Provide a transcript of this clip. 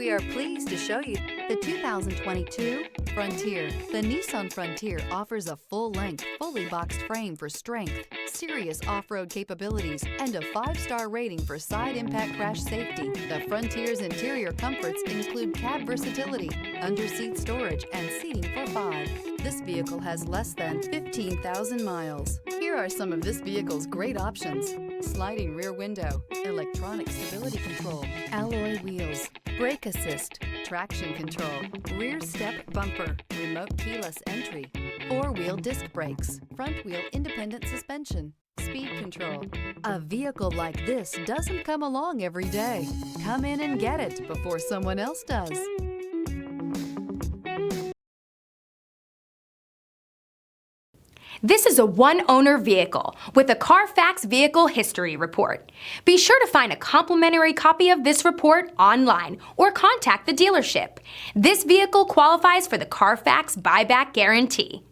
We are pleased to show you the 2022 Frontier. The Nissan Frontier offers a full-length, fully boxed frame for strength, serious off-road capabilities, and a 5-star rating for side impact crash safety. The Frontier's interior comforts include cab versatility, under-seat storage, and seating for 5. This vehicle has less than 15,000 miles. Here are some of this vehicle's great options: sliding rear window, electronic stability control, alloy wheels, brake assist, traction control, rear step bumper, remote keyless entry, 4-wheel disc brakes, front wheel independent suspension, speed control. A vehicle like this doesn't come along every day. Come in and get it before someone else does. This is a one-owner vehicle with a Carfax Vehicle History Report. Be sure to find a complimentary copy of this report online or contact the dealership. This vehicle qualifies for the Carfax Buyback Guarantee.